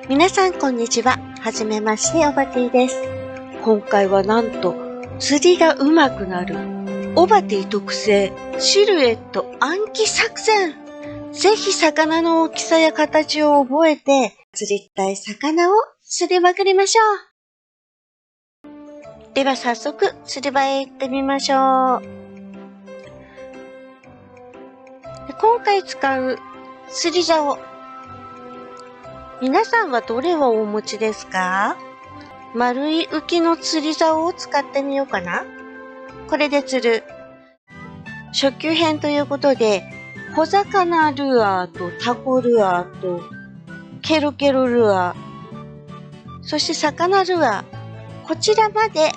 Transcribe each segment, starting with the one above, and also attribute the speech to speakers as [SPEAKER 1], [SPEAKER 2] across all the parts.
[SPEAKER 1] 皆さんこんにちは。はじめまして、オバティです。今回はなんと、釣りが上手くなる、オバティ特製、シルエット暗記作戦。ぜひ魚の大きさや形を覚えて、釣りたい魚を釣りまくりましょう。では早速、釣り場へ行ってみましょう。今回使う釣り竿。皆さんはどれをお持ちですか？丸い浮きの釣り竿を使ってみようかな。これで釣る。初級編ということで、小魚ルアーとタコルアーとケロケロルアー、そして魚ルアー、こちらまで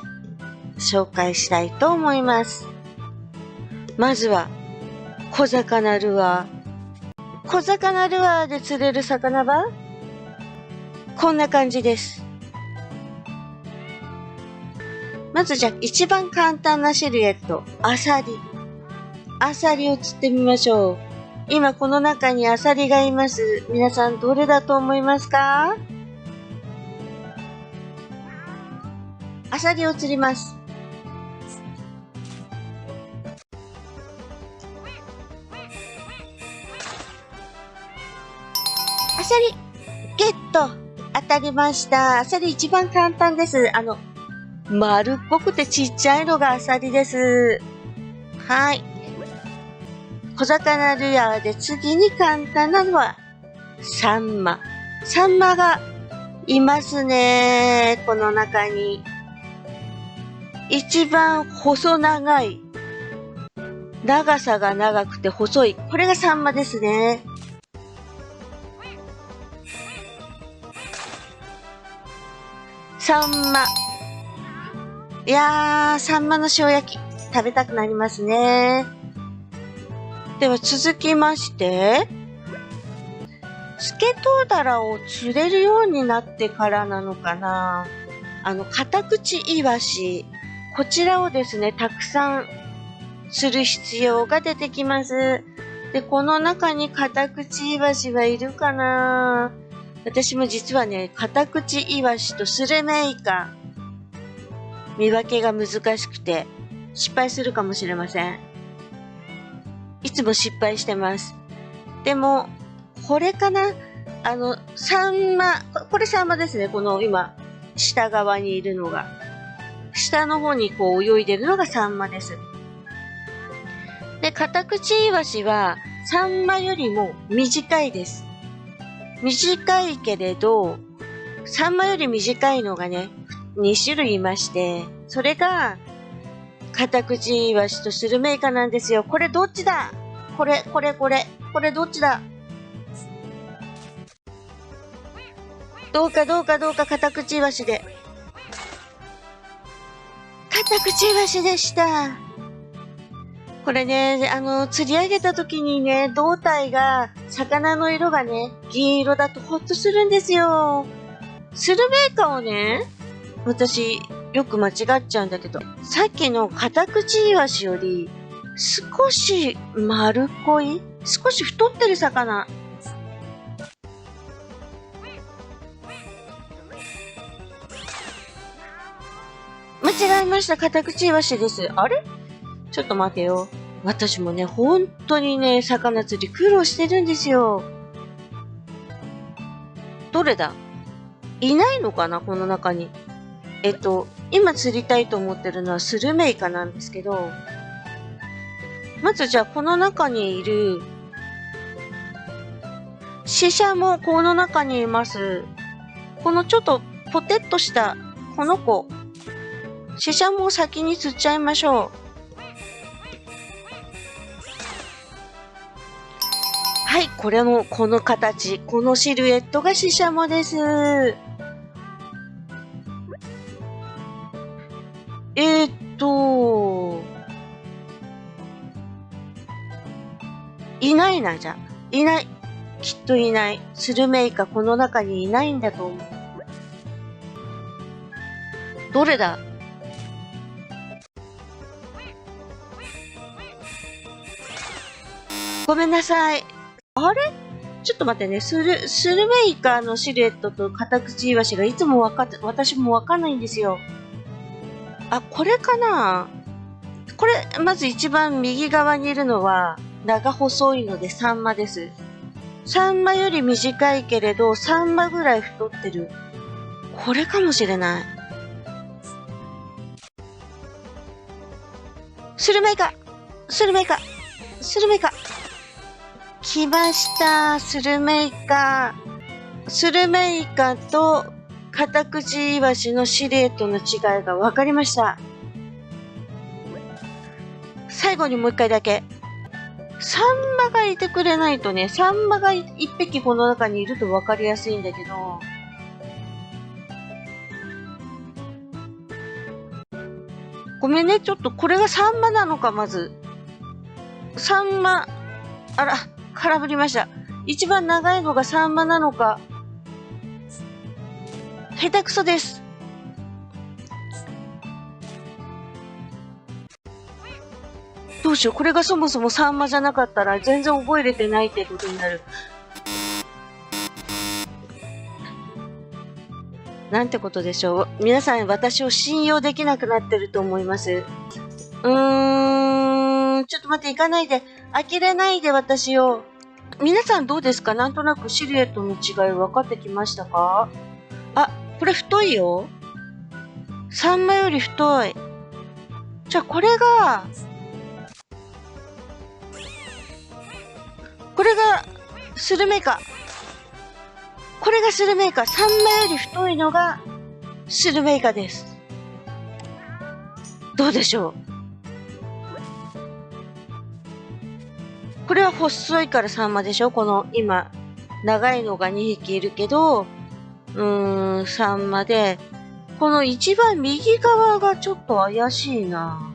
[SPEAKER 1] 紹介したいと思います。まずは小魚ルアー。小魚ルアーで釣れる魚はこんな感じです。まずじゃあ一番簡単なシルエット、アサリ。アサリを釣ってみましょう。今この中にアサリがいます。皆さんどれだと思いますか？アサリを釣ります。アサリゲット、当たりました。アサリ一番簡単です。丸っこくてちっちゃいのがアサリです。はい。小魚ルアーで次に簡単なのはサンマ。サンマがいますね。この中に。一番細長い。長さが長くて細い。これがサンマですね。サンマ。いやー、サンマの塩焼き、食べたくなりますね。では続きまして、スケトウダラを釣れるようになってからなのかな。カタクチイワシ。こちらをですね、たくさん釣る必要が出てきます。で、この中にカタクチイワシはいるかな。私も実はね、カタクチイワシとスルメイカ、見分けが難しくて失敗するかもしれません。いつも失敗してます。でも、これかな？サンマ、これサンマですね。この今、下側にいるのが。下の方にこう泳いでるのがサンマです。で、カタクチイワシはサンマよりも短いです。短いけれど、サンマより短いのがね、2種類いまして、それが、カタクチイワシとスルメイカなんですよ。これどっちだ？これどっちだ？どうか、カタクチイワシで。カタクチイワシでした。これね、釣り上げた時にね、胴体が、魚の色がね、銀色だとホッとするんですよ。スルメイカをね、私、よく間違っちゃうんだけど、さっきのカタクチイワシより、少し丸っこい、少し太ってる魚。間違えました。カタクチイワシです。あれ？ちょっと待てよ。私もね、本当にね、魚釣り苦労してるんですよ。どれだ？いないのかな？この中に。今釣りたいと思ってるのはスルメイカなんですけど、まずじゃあこの中にいる、シシャもこの中にいます。このちょっとポテッとしたこの子、シシャも先に釣っちゃいましょう。はい、この形、このシルエットがシシャモです。いないな、じゃ。いない。きっといない。スルメイカこの中にいないんだと思う。どれだ？ごめんなさい。あれ？ちょっと待ってね。スルメイカのシルエットとカタクチイワシがいつも私もわかんないんですよ。あ、これかな？これ、まず一番右側にいるのは、長細いのでサンマです。サンマより短いけれど、サンマぐらい太ってる。これかもしれない。スルメイカ来ました。スルメイカとカタクチイワシのシルエットの違いが分かりました。最後にもう一回だけ。サンマがいてくれないとね、サンマが一匹この中にいると分かりやすいんだけど、ごめんね、ちょっとこれがサンマなのか、まず。サンマ、あら、空振りました。一番長いのがサンマなのか。下手くそです。どうしよう、これがそもそもサンマじゃなかったら全然覚えれてないってことになる。なんてことでしょう。皆さん私を信用できなくなってると思います。ちょっと待って、行かないで。呆れないで私を。皆さんどうですか？なんとなくシルエットの違い分かってきましたか？あ、これ太いよ。サンマより太い。じゃあこれがスルメイカ。これがスルメイカ。サンマより太いのがスルメイカです。どうでしょう？これは細いからサンマでしょ？この今、長いのが2匹いるけど、サンマで、この一番右側がちょっと怪しいな。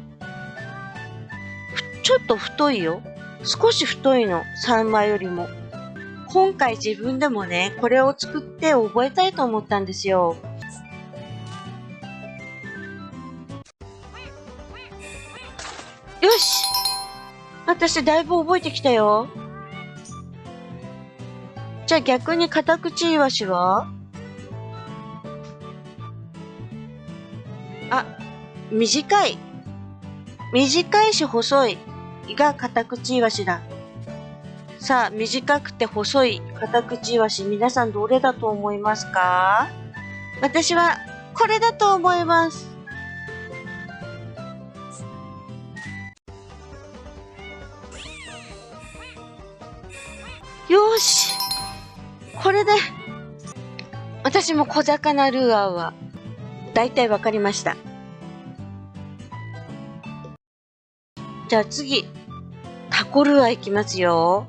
[SPEAKER 1] ちょっと太いよ。少し太いの。サンマよりも。今回自分でもね、これを作って覚えたいと思ったんですよ。よし！私だいぶ覚えてきたよ。じゃあ逆にカタクチイワシは？あ、短いし細いがカタクチイワシだ。さあ、短くて細いカタクチイワシ、皆さんどれだと思いますか？私はこれだと思います。よーし。これで、私も小魚ルアーは、だいたいわかりました。じゃあ次、タコルアーいきますよ。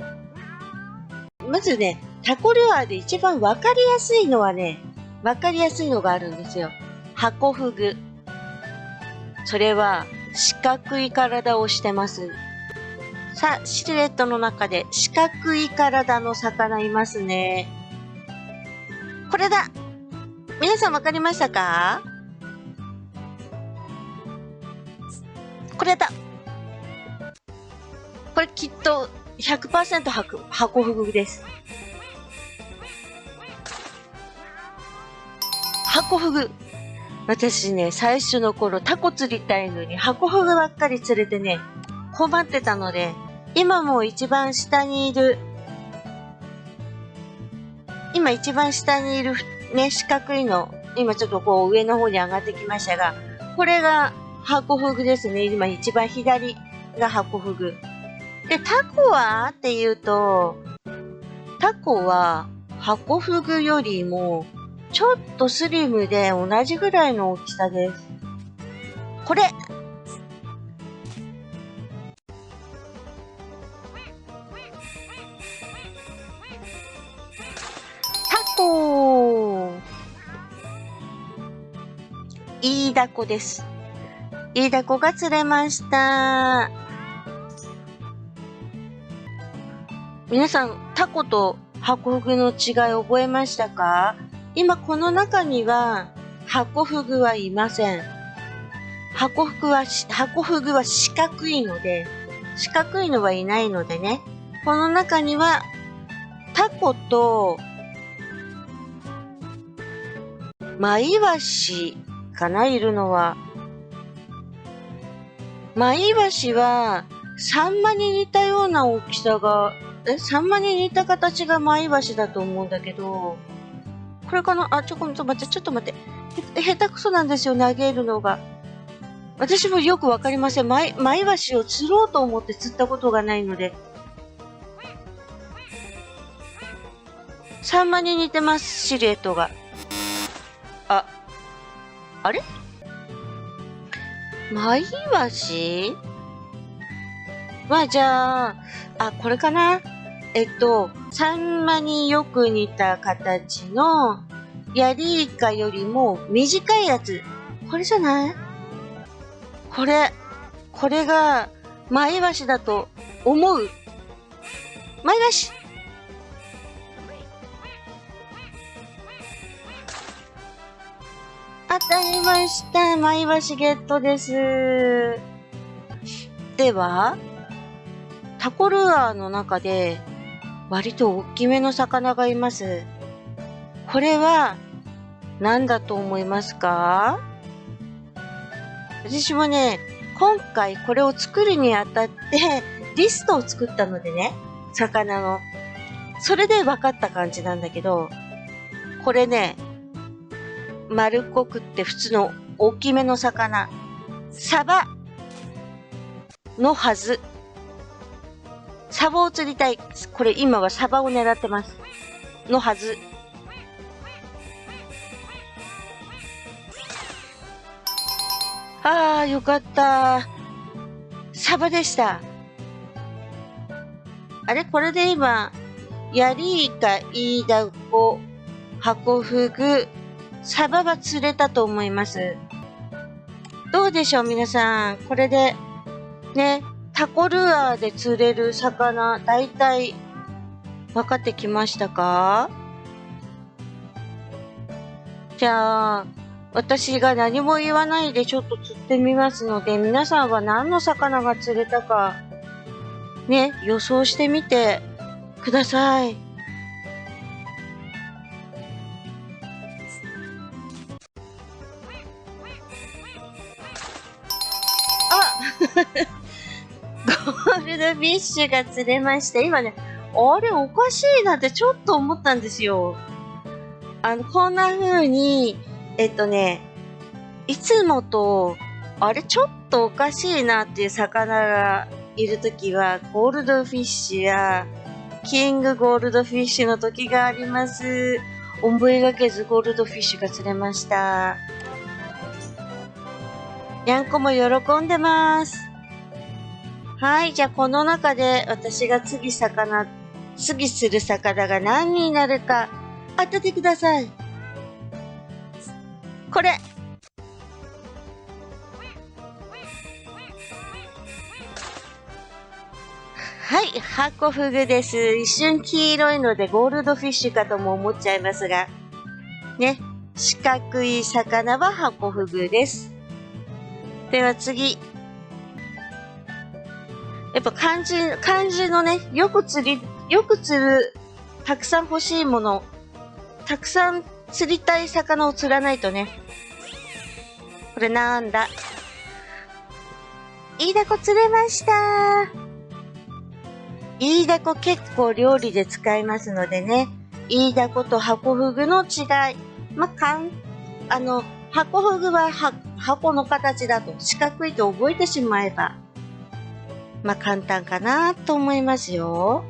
[SPEAKER 1] まずね、タコルアーで一番わかりやすいのはね、わかりやすいのがあるんですよ。ハコフグ。それは、四角い体をしてます。さあ、シルエットの中で四角い体の魚いますね。これだ！皆さんわかりましたか？これだ！これきっと 100% ハコフグです。ハコフグ。私ね、最初の頃タコ釣りたいのにハコフグばっかり釣れてね、困ってたので、今も一番下にいるね、四角いの、今ちょっとこう上の方に上がってきましたが、これがハコフグですね。今一番左がハコフグ。で、タコはっていうと、タコはハコフグよりもちょっとスリムで同じぐらいの大きさです。これ！タコ！イイダコです。イイダコが釣れました。皆さん、タコとハコフグの違い覚えましたか？今この中にはハコフグはいません。ハコフグは四角いので、四角いのはいないのでね。この中にはタコと、マイワシかな、いるのは。マイワシは、サンマに似たような大きさが、サンマに似た形がマイワシだと思うんだけど、これかなあ、ちょっと待って。下手くそなんですよ、投げるのが。私もよくわかりません。マイワシを釣ろうと思って釣ったことがないので。サンマに似てます、シルエットが。あれマイワシじゃあ、これかなサンマによく似た形の、ヤリイカよりも短いやつ。これじゃない？これが、マイワシだと思う。マイワシ！当たりました。マイワシゲットです。では、タコルアーの中で、割と大きめの魚がいます。これは、何だと思いますか？私もね、今回これを作るにあたって、リストを作ったのでね、魚の。それで分かった感じなんだけど、これね、丸っこくって普通の大きめの魚。サバのはず。サバを釣りたい。これ今はサバを狙ってます。のはず。ああ、よかった。サバでした。あれこれで今、ヤリイカ、イイダコ、ハコフグ、サバは釣れたと思います。どうでしょう皆さん。これで、ね、タコルアーで釣れる魚、だいたい分かってきましたか？じゃあ、私が何も言わないでちょっと釣ってみますので、皆さんは何の魚が釣れたか、ね、予想してみてください。ゴールドフィッシュが釣れました。今ね、あれおかしいなってちょっと思ったんですよ。こんな風に、いつもと、あれちょっとおかしいなっていう魚がいるときは、ゴールドフィッシュや、キングゴールドフィッシュの時があります。思いがけずゴールドフィッシュが釣れました。にゃんこも喜んでます。はい、じゃあこの中で私が次する魚が何になるか当ててください。これ。はい、ハコフグです。一瞬黄色いのでゴールドフィッシュかとも思っちゃいますが。ね、四角い魚はハコフグです。では次。やっぱ漢字のね、よく釣る、たくさん欲しいもの、たくさん釣りたい魚を釣らないとね。これなんだ？イイダコ釣れました。イイダコ結構料理で使いますのでね。イイダコとハコフグの違い。ハコフグは箱の形だと四角いと覚えてしまえば、簡単かなと思いますよ。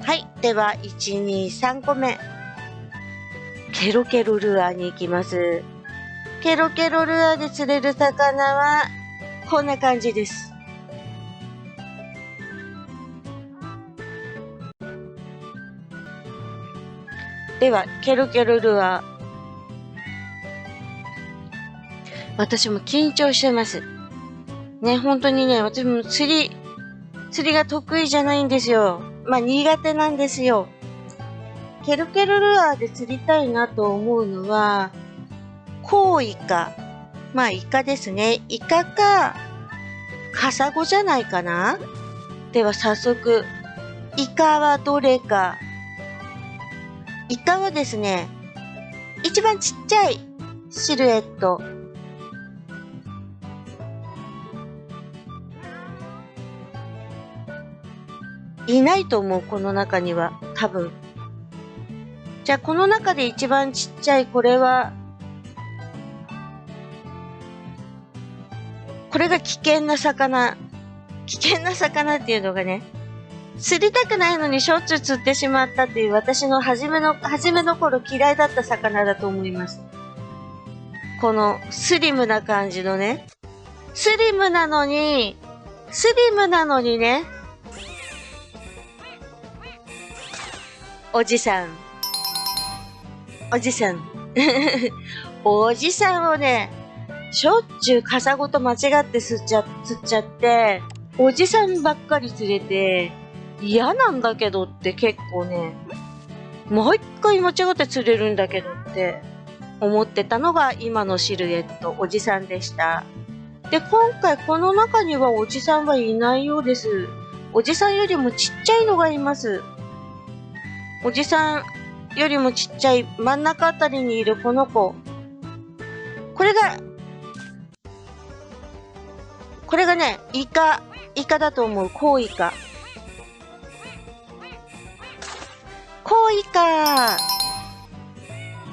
[SPEAKER 1] はい。では、1、2、3個目。ケロケロルアーに行きます。ケロケロルアーで釣れる魚は、こんな感じです。では、ケロケロルアー。私も緊張してます。ね、本当にね、私も釣りが得意じゃないんですよ。苦手なんですよ。ケロケロルアーで釣りたいなと思うのは、コウイカ。イカですね。イカか、カサゴじゃないかな？では早速、イカはどれかイカはですね、一番ちっちゃいシルエット。いないと思う、この中には。多分。じゃあ、この中で一番ちっちゃい、これは、これが危険な魚。危険な魚っていうのがね、釣りたくないのにしょっちゅう釣ってしまったっていう私の初めの頃嫌いだった魚だと思います。このスリムな感じのね。スリムなのにね、おじさん。おじさんをね、しょっちゅうカサゴと間違って釣っちゃって、おじさんばっかり釣れて、嫌なんだけどって結構ね、毎回間違って釣れるんだけどって思ってたのが今のシルエット、おじさんでした。で、今回この中にはおじさんはいないようです。おじさんよりもちっちゃいのがいます。おじさんよりもちっちゃい真ん中あたりにいるこの子。これがね、イカだと思う。コウイカ。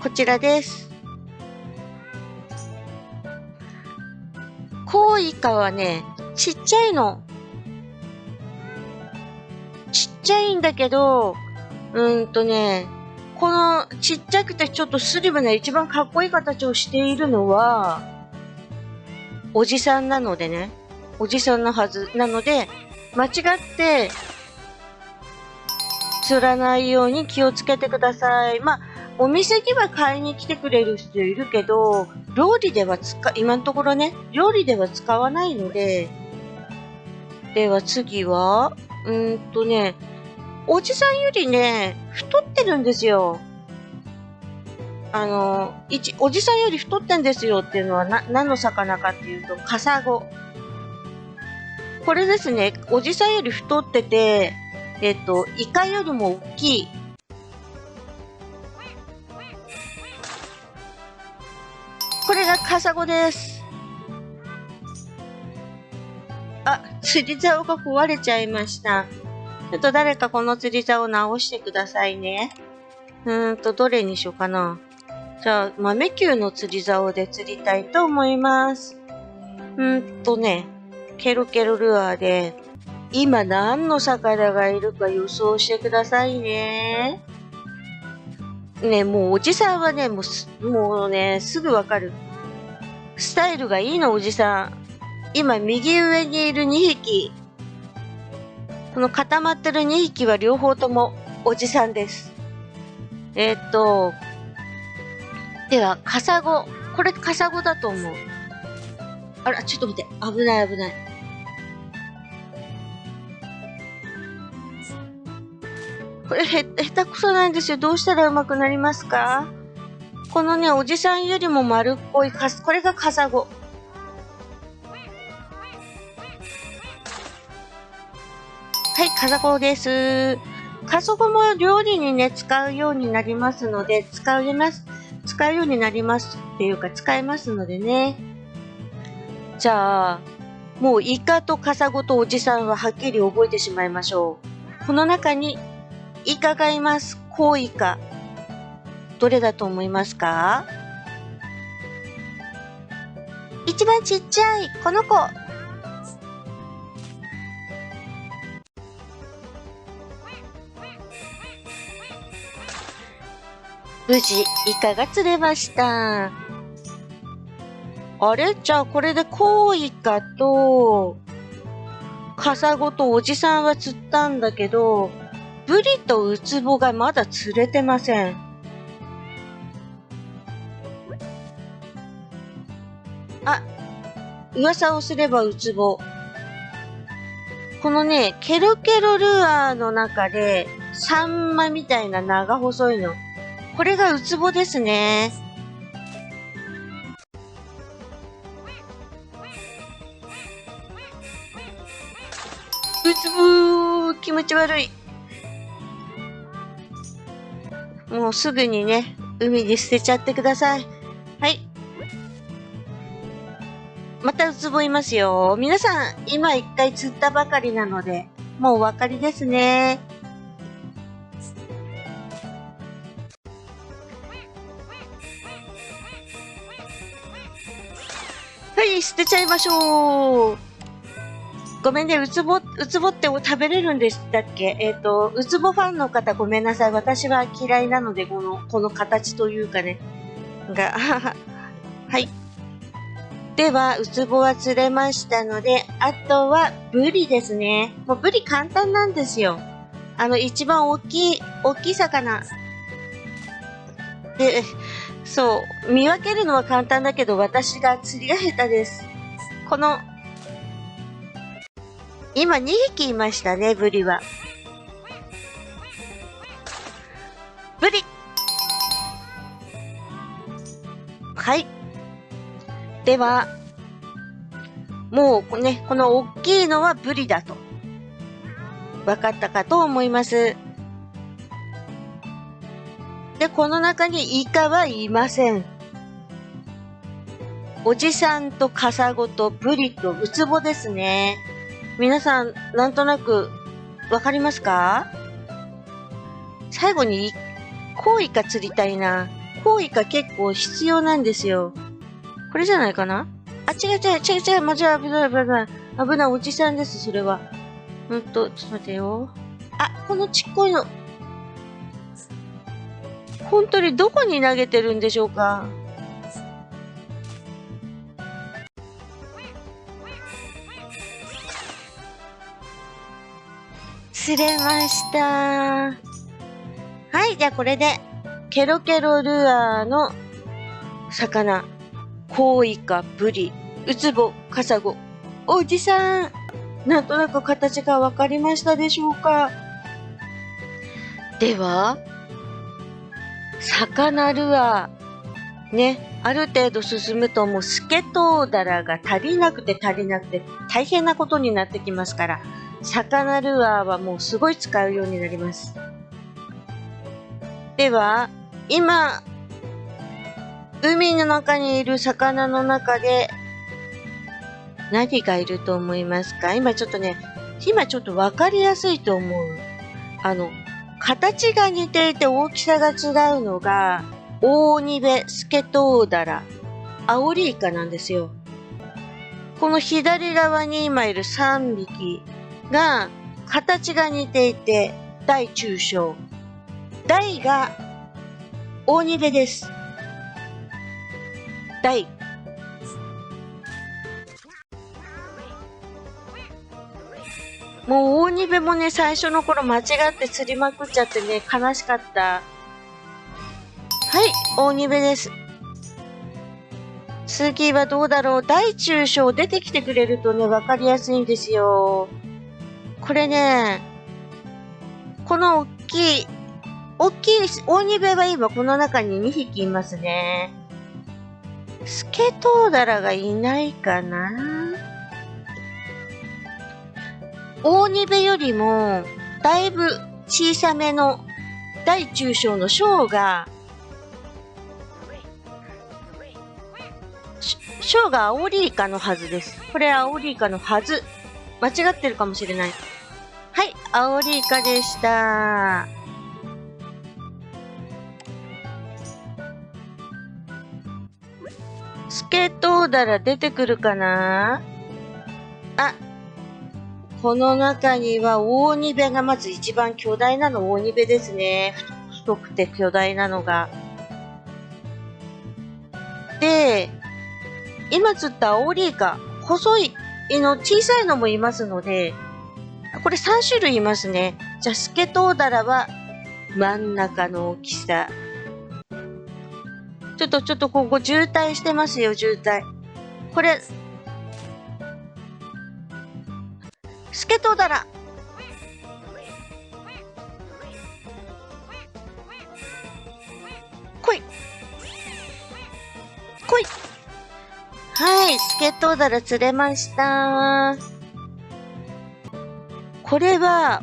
[SPEAKER 1] こちらです。コウイカはね、ちっちゃいの。ちっちゃいんだけど、このちっちゃくてちょっとスリムな一番かっこいい形をしているのは、おじさんなのでね。おじさんのはず。なので、間違って釣らないように気をつけてください。まあ、お店には買いに来てくれる人いるけど、今のところね、料理では使わないので、では次は、おじさんよりね、太ってるんですよ。おじさんより太ってんですよっていうのは何の魚かっていうと、カサゴ。これですね、おじさんより太ってて、イカよりも大きい。これがカサゴです。あ、釣り竿が壊れちゃいました。ちょっと誰かこの釣り竿直してくださいね。どれにしようかな。じゃあ、豆球の釣り竿で釣りたいと思います。ケロケロルアーで、今何の魚がいるか予想してくださいね。ね、もうおじさんはね、もうね、すぐわかる。スタイルがいいの、おじさん。今、右上にいる2匹。この固まってる2匹は両方ともおじさんです。では、カサゴ。これカサゴだと思う。あら、ちょっと待って。危ない。これ下手くそなんですよ。どうしたら上手くなりますか？このね、おじさんよりも丸っこいこれがカサゴ。はい、カサゴです。カサゴも料理にね、使うようになりますので、使うようになりますっていうか、使えますのでね。じゃあ、もうイカとカサゴとおじさんははっきり覚えてしまいましょう。この中にイカがいます。コウイカ。どれだと思いますか？一番ちっちゃい、この子。無事、イカが釣れました。あれ？じゃあこれでコウイカとカサゴとおじさんは釣ったんだけど、ブリとウツボがまだ釣れてません。あ、噂をすればウツボ。このね、ケロケロルアーの中で、サンマみたいな長細いの。これがウツボですね。ウツボー、気持ち悪い。もうすぐにね、海に捨てちゃってください。はい。またウツボいますよ。皆さん、今一回釣ったばかりなので、もうお分かりですね。はい、捨てちゃいましょう。ごめんね、ウツボって食べれるんでしたっけ？ウツボファンの方ごめんなさい。私は嫌いなので、この形というかね。はい。では、ウツボは釣れましたので、あとはブリですね。もうブリ簡単なんですよ。一番大きい魚。で、そう、見分けるのは簡単だけど、私が釣りが下手です。今2匹いましたね、ブリは。ブリ！はい。では、もうね、この大きいのはブリだと。分かったかと思います。で、この中にイカはいません。おじさんとカサゴとブリとウツボですね。皆さん、なんとなく、わかりますか？最後に、コウイカ釣りたいな。コウイカ結構必要なんですよ。これじゃないかな？あ、違う、間違う、危ない、おじさんです、それは。ちょっと待ってよ。あ、このちっこいの。本当にどこに投げてるんでしょうか？釣れました。はい、じゃあこれで、ケロケロルアーの魚、コウイカ、ブリ、ウツボ、カサゴ、おじさん。なんとなく形がわかりましたでしょうか？では、魚ルアー。ね、ある程度進むともうスケトウダラが足りなくて大変なことになってきますから、魚ルアーはもうすごい使うようになります。では、今、海の中にいる魚の中で何がいると思いますか？今ちょっとわかりやすいと思う。形が似ていて大きさが違うのが、オオニベ、スケトウダラ、アオリイカなんですよ。この左側に今いる3匹が、形が似ていて、大中小。大が、オオニベです。大。もうオオニベもね、最初の頃間違って釣りまくっちゃってね、悲しかった。はい、オオニベです。次はどうだろう。大中小出てきてくれるとね、わかりやすいんですよ。これね、この大きいオオニベは今この中に2匹いますね。スケトウダラがいないかな。オオニベよりもだいぶ小さめの大中小の小がアオリイカのはずです。これアオリイカのはず。間違ってるかもしれない。はい、アオリイカでした。スケトウダラ出てくるかな？あ、この中にはオオニベがまず一番巨大なのオオニベですね。太くて巨大なのが。で、今釣ったアオリイカ、細い小さいのもいますので、これ3種類いますね。じゃあ、スケトウダラは真ん中の大きさ。ちょっとここ渋滞してますよ、渋滞。これ、スケトウダラ。来い。はい、スケトウダラ釣れました。これは、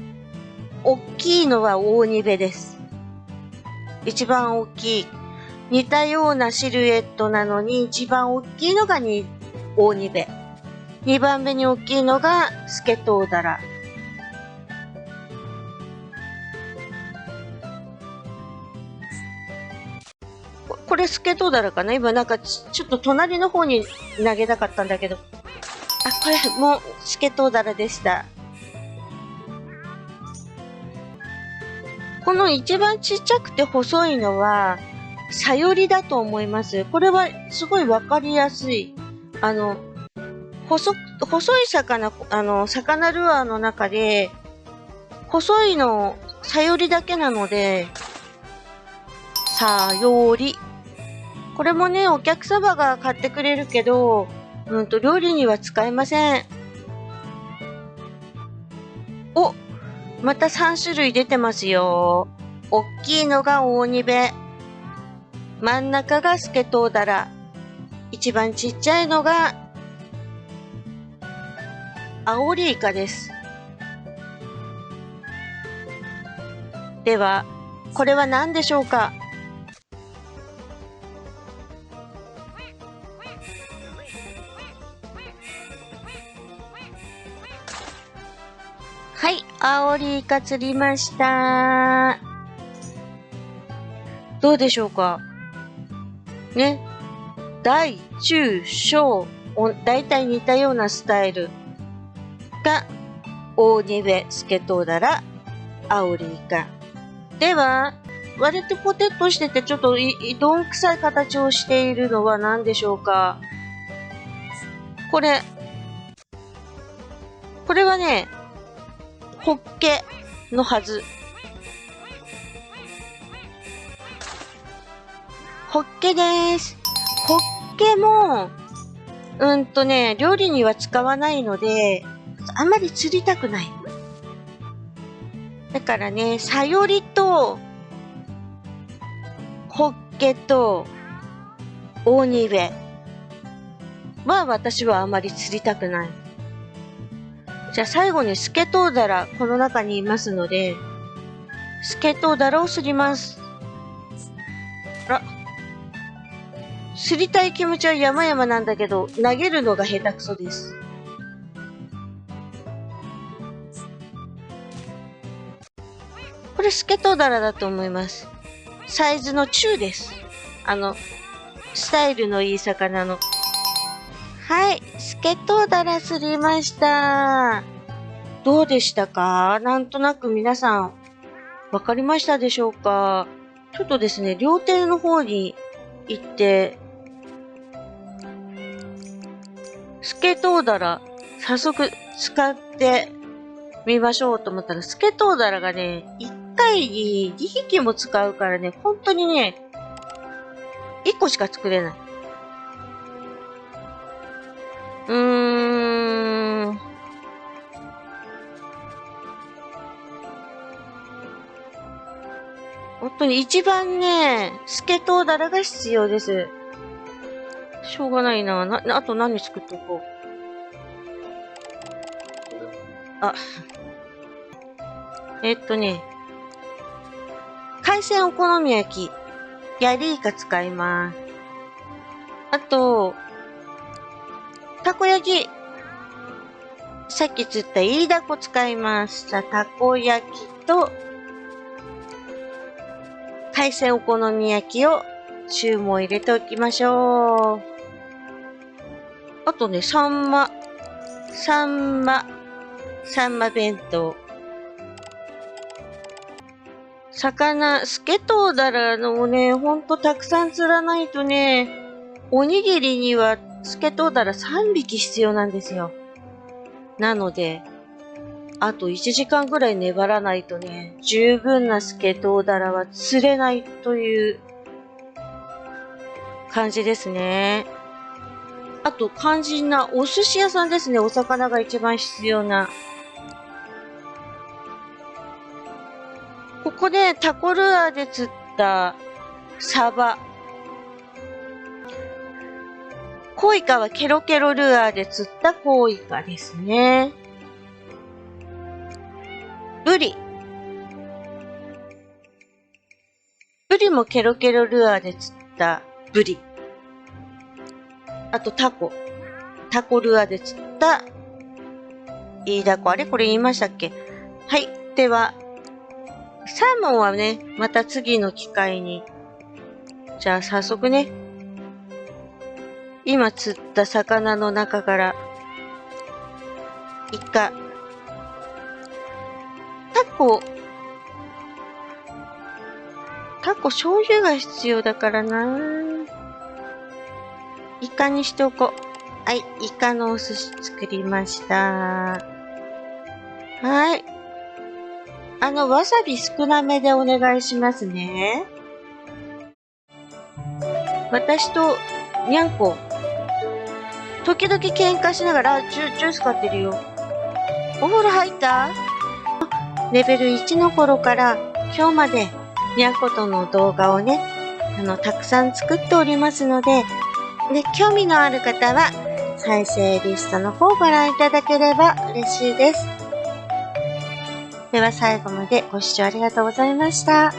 [SPEAKER 1] 大きいのはオオニベです。一番大きい。似たようなシルエットなのに一番大きいのが大ニベ。2番目に大きいのがスケトウダラ。これスケトウダラかな。今なんかちょっと隣の方に投げたかったんだけど。これもうスケトウダラでした。この一番ちっちゃくて細いのはサヨリだと思います。これはすごいわかりやすい。細い魚、魚ルアーの中で、細いの、サヨリだけなので、サヨリ。これもね、お客様が買ってくれるけど、料理には使えません。また3種類出てますよ。おっきいのが大ニベ。真ん中がスケトウダラ。一番ちっちゃいのが、アオリイカです。では、これは何でしょうか？はい、アオリイカ釣りました。どうでしょうかね。大、中、小、だいたい似たようなスタイルが、大ニベ、スケトウダラ、アオリイカ。では、割とポテッとしててちょっとどんくさい形をしているのは何でしょうか？これはね、ホッケのはず。ホッケです。ホッケも、料理には使わないので、あんまり釣りたくない。だからね、サヨリと、ホッケと、大ニベは私はあまり釣りたくない。じゃあ最後にスケトウダラ、この中にいますので、スケトウダラを釣ります。釣りたい気持ちは山々なんだけど、投げるのが下手くそです。これスケトウダラだと思います。サイズの中です。スタイルのいい魚の。はい、スケトウダラ釣りました。どうでしたか？なんとなく皆さん、わかりましたでしょうか？ちょっとですね、料亭の方に行って、スケトウダラ、早速使ってみましょうと思ったら、スケトウダラがね、1回に2匹も使うからね、本当にね、1個しか作れない。本当に一番ね、スケトウダラが必要です。しょうがないな。あと何作っておこう。海鮮お好み焼き、ヤリイカ使います。あと、たこ焼き。さっき釣ったイイダコ使います。じゃあ、たこ焼きと、海鮮お好み焼きを注文入れておきましょう。あとね、サンマ弁当。魚、スケトウダラのね、ほんとたくさん釣らないとね、おにぎりにはスケトウダラ3匹必要なんですよ。なので、あと1時間ぐらい粘らないとね、十分なスケトウダラは釣れないという感じですね。あと肝心なお寿司屋さんですね。お魚が一番必要な。ここでタコルアーで釣ったサバ。コイカはケロケロルアーで釣ったコイカですね。ブリリもケロケロルアーで釣ったブリ。あとタコ。タコルアーで釣ったイイダコ。あれこれ言いましたっけ？はい。では、サーモンはね、また次の機会に。じゃあ早速ね、今釣った魚の中から、イカ、タコ醤油が必要だからな。イカにしておこう。はい、イカのお寿司作りました。はい。わさび少なめでお願いしますね。私とにゃんこ、時々喧嘩しながらジュース買ってるよ。お風呂入った？レベル1の頃から今日までにゃんことの動画をね、たくさん作っておりますので、興味のある方は再生リストの方をご覧いただければ嬉しいです。では最後までご視聴ありがとうございました。